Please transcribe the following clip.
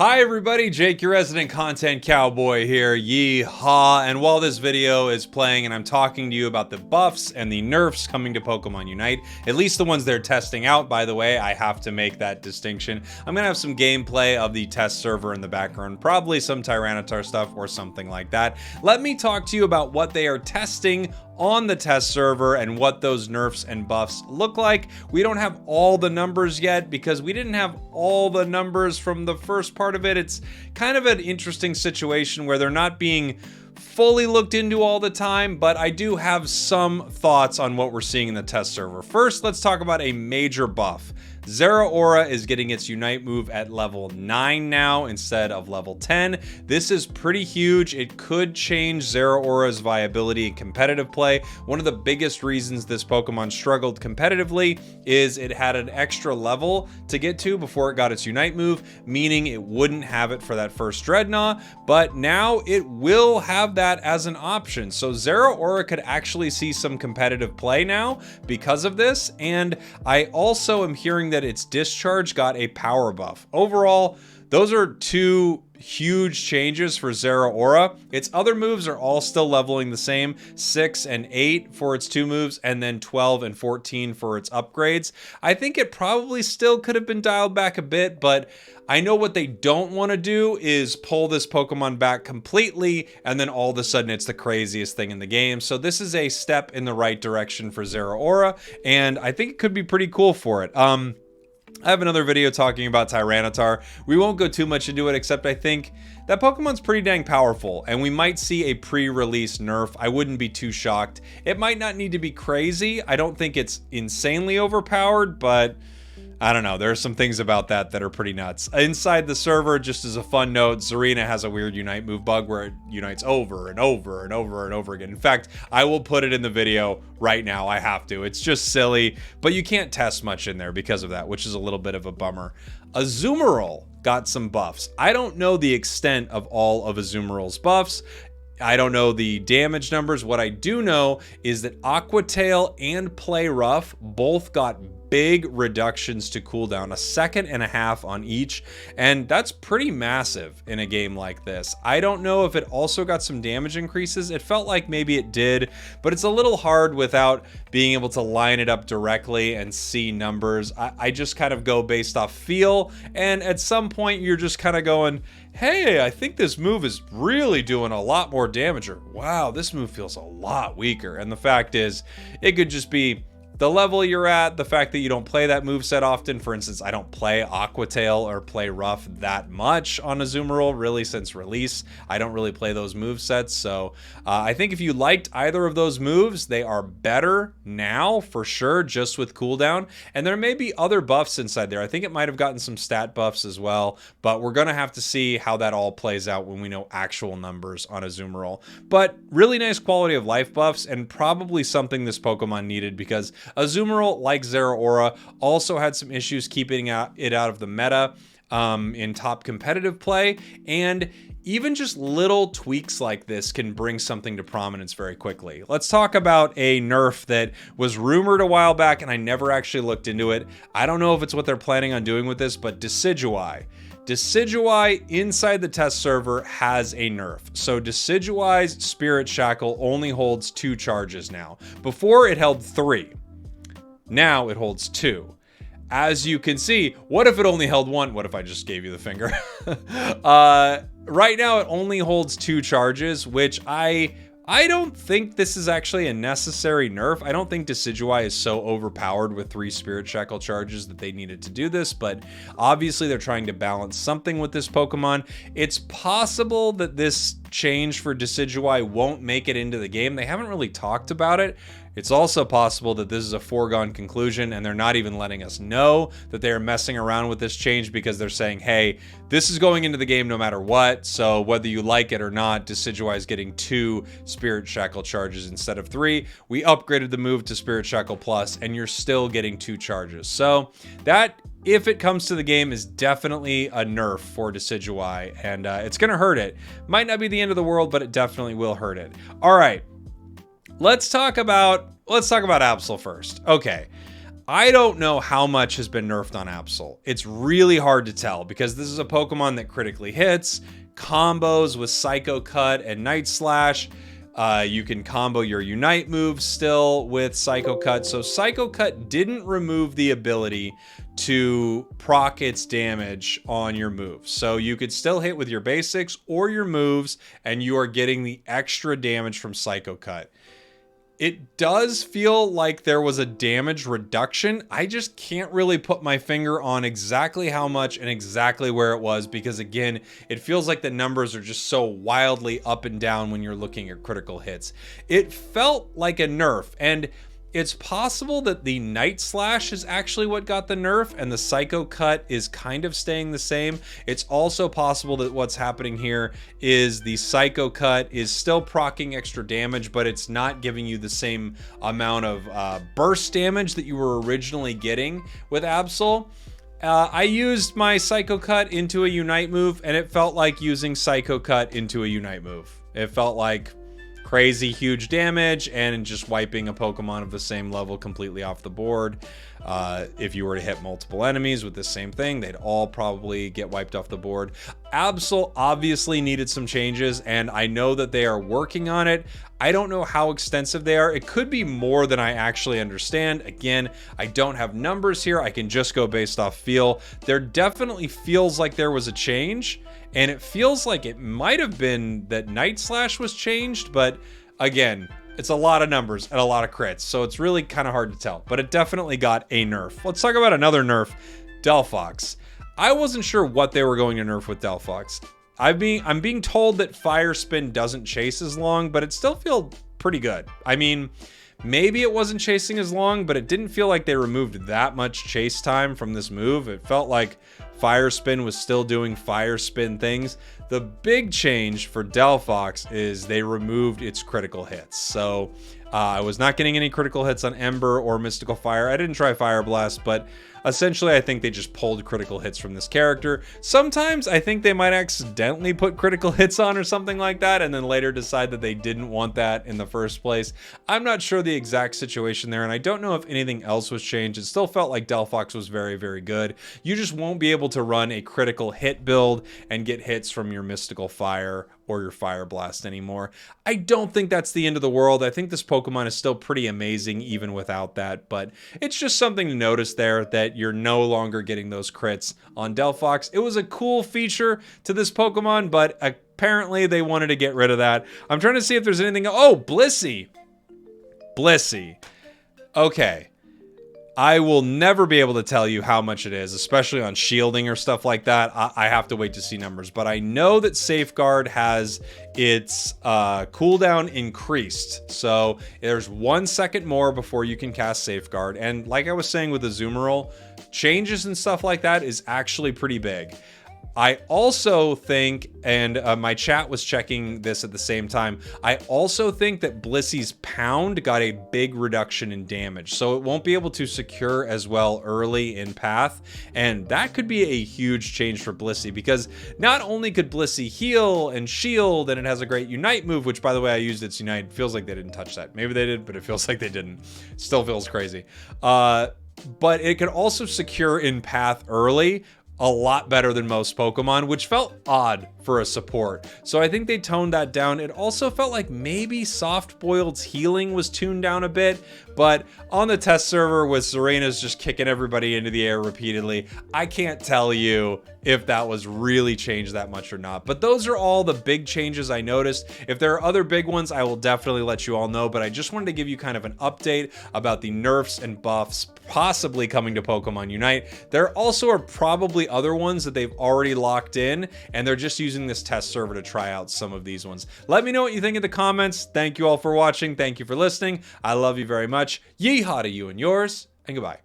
Hi everybody, Jake, your resident content cowboy here, Yeehaw, and while this video is playing and I'm talking to you about the buffs and the nerfs coming to Pokemon Unite, at least the ones they're testing out, by the way, I have to make that distinction. I'm gonna have some gameplay of the test server in the background, probably some Tyranitar stuff or something like that. Let me talk to you about what they are testing on the test server and what those nerfs and buffs look like. We don't have all the numbers yet because we didn't have all the numbers from the first part of it. It's kind of an interesting situation where they're not being fully looked into all the time, but I do have some thoughts on what we're seeing in the test server. First, let's talk about a major buff. Zeraora is getting its Unite move at level 9 now instead of level 10. This is pretty huge. It could change Zeraora's viability in competitive play. One of the biggest reasons this Pokemon struggled competitively is it had an extra level to get to before it got its Unite move, meaning it wouldn't have it for that first Dreadnought, but now it will have that as an option. So Zeraora could actually see some competitive play now because of this, and I also am hearing that its Discharge got a power buff. Overall, those are two huge changes for Zeraora. Its other moves are all still leveling the same, 6 and 8 for its 2 moves, and then 12 and 14 for its upgrades. I think it probably still could have been dialed back a bit, but I know what they don't want to do is pull this Pokemon back completely, and then all of a sudden it's the craziest thing in the game. So this is a step in the right direction for Zeraora, and I think it could be pretty cool for it. I have another video talking about Tyranitar. We won't go too much into it, except I think that Pokemon's pretty dang powerful, and we might see a pre-release nerf. I wouldn't be too shocked. It might not need to be crazy. I don't think it's insanely overpowered, but I don't know. There are some things about that that are pretty nuts. Inside the server, just as a fun note, Zeraora has a weird Unite move bug where it unites over and over and over and over again. In fact, I will put it in the video right now. I have to. It's just silly, but you can't test much in there because of that, which is a little bit of a bummer. Azumarill got some buffs. I don't know the extent of all of Azumarill's buffs. I don't know the damage numbers. What I do know is that Aqua Tail and Play Rough both got big reductions to cooldown, 1.5 seconds on each, and that's pretty massive in a game like this. I don't know if it also got some damage increases. It felt like maybe it did, but it's a little hard without being able to line it up directly and see numbers. I just kind of go based off feel, and at some point you're just kind of going, hey, I think this move is really doing a lot more damage, or wow, this move feels a lot weaker. And the fact is, it could just be the level you're at, the fact that you don't play that moveset often. For instance, I don't play Aqua Tail or Play Rough that much on Azumarill, really, since release. I don't really play those movesets, so I think if you liked either of those moves, they are better now, for sure, just with cooldown. And there may be other buffs inside there. I think it might have gotten some stat buffs as well, but we're gonna have to see how that all plays out when we know actual numbers on Azumarill. But really nice quality of life buffs, and probably something this Pokemon needed, because Azumarill, like Zeraora, also had some issues keeping it out of the meta in top competitive play, and even just little tweaks like this can bring something to prominence very quickly. Let's talk about a nerf that was rumored a while back, and I never actually looked into it. I don't know if it's what they're planning on doing with this, but Decidueye. Decidueye inside the test server has a nerf. So Decidueye's Spirit Shackle only holds 2 charges now. Before, it held 3. Now it holds 2. As you can see, what if it only held 1? What if I just gave you the finger? Right now it only holds 2 charges, which I don't think this is actually a necessary nerf. I don't think Decidueye is so overpowered with 3 Spirit Shackle charges that they needed to do this, but obviously they're trying to balance something with this Pokemon. It's possible that this change for Decidueye won't make it into the game. They haven't really talked about it. It's also possible that this is a foregone conclusion and they're not even letting us know that they are messing around with this change, because they're saying, hey, this is going into the game no matter what, so whether you like it or not, Decidueye is getting 2 Spirit Shackle charges instead of 3. We upgraded the move to Spirit Shackle Plus, and you're still getting 2 charges. So that, if it comes to the game, is definitely a nerf for Decidueye, and it's going to hurt it. Might not be the end of the world, but it definitely will hurt it. All right. Let's talk about ABSOL first. Okay. I don't know how much has been nerfed on Absol. It's really hard to tell because this is a Pokemon that critically hits, combos with Psycho Cut and Night Slash. You can combo your Unite moves still with Psycho Cut. So Psycho Cut didn't remove the ability to proc its damage on your moves. So you could still hit with your basics or your moves, and you are getting the extra damage from Psycho Cut. It does feel like there was a damage reduction. I just can't really put my finger on exactly how much and exactly where it was because, again, it feels like the numbers are just so wildly up and down when you're looking at critical hits. It felt like a nerf, and it's possible that the Night Slash is actually what got the nerf and the Psycho Cut is kind of staying the same. It's also possible that what's happening here is the Psycho Cut is still proccing extra damage, but it's not giving you the same amount of burst damage that you were originally getting with Absol. I used my Psycho Cut into a Unite move, and it felt like using Psycho Cut into a Unite move. It felt like crazy huge damage and just wiping a Pokemon of the same level completely off the board. If you were to hit multiple enemies with the same thing, they'd all probably get wiped off the board. Absol obviously needed some changes, and I know that they are working on it. I don't know how extensive they are. It could be more than I actually understand. Again, I don't have numbers here. I can just go based off feel. There definitely feels like there was a change, and it feels like it might have been that Night Slash was changed, but again, it's a lot of numbers and a lot of crits, so it's really kind of hard to tell, but it definitely got a nerf. Let's talk about another nerf, Delphox. I wasn't sure what they were going to nerf with Delphox. I'm being told that Fire Spin doesn't chase as long, but it still feels pretty good. I mean, maybe it wasn't chasing as long, but it didn't feel like they removed that much chase time from this move. It felt like Fire Spin was still doing Fire Spin things. The big change for Delphox is they removed its critical hits. So I was not getting any critical hits on Ember or Mystical Fire. I didn't try Fire Blast, but essentially I think they just pulled critical hits from this character. Sometimes I think they might accidentally put critical hits on or something like that, and then later decide that they didn't want that in the first place. I'm not sure the exact situation there, and I don't know if anything else was changed. It still felt like Delphox was very, very good. You just won't be able to run a critical hit build and get hits from your Mystical Fire or your Fire Blast anymore. I don't think that's the end of the world. I think this Pokemon is still pretty amazing even without that, but it's just something to notice there that you're no longer getting those crits on Delphox. It was a cool feature to this Pokemon, but apparently they wanted to get rid of that. I'm trying to see if there's anything. Oh, Blissey. Blissey. Okay. I will never be able to tell you how much it is, especially on shielding or stuff like that. I have to wait to see numbers, but I know that Safeguard has its cooldown increased. So there's 1 second more before you can cast Safeguard. And like I was saying with the Azumarill, changes and stuff like that is actually pretty big. I also think, and my chat was checking this at the same time, I also think that Blissey's Pound got a big reduction in damage, so it won't be able to secure as well early in path, and that could be a huge change for Blissey, because not only could Blissey heal and shield, and it has a great Unite move, which by the way I used its Unite, it feels like they didn't touch that. Maybe they did, but it feels like they didn't. Still feels crazy. But it could also secure in path early, a lot better than most Pokemon, which felt odd for a support. So I think they toned that down. It also felt like maybe Soft Boiled's healing was tuned down a bit, but on the test server with Serena's just kicking everybody into the air repeatedly, I can't tell you if that was really changed that much or not. But those are all the big changes I noticed. If there are other big ones, I will definitely let you all know, but I just wanted to give you kind of an update about the nerfs and buffs possibly coming to Pokemon Unite. There also are probably other ones that they've already locked in, and they're just using this test server to try out some of these ones. Let me know what you think in the comments. Thank you all for watching. Thank you for listening. I love you very much. Yeehaw to you and yours, and goodbye.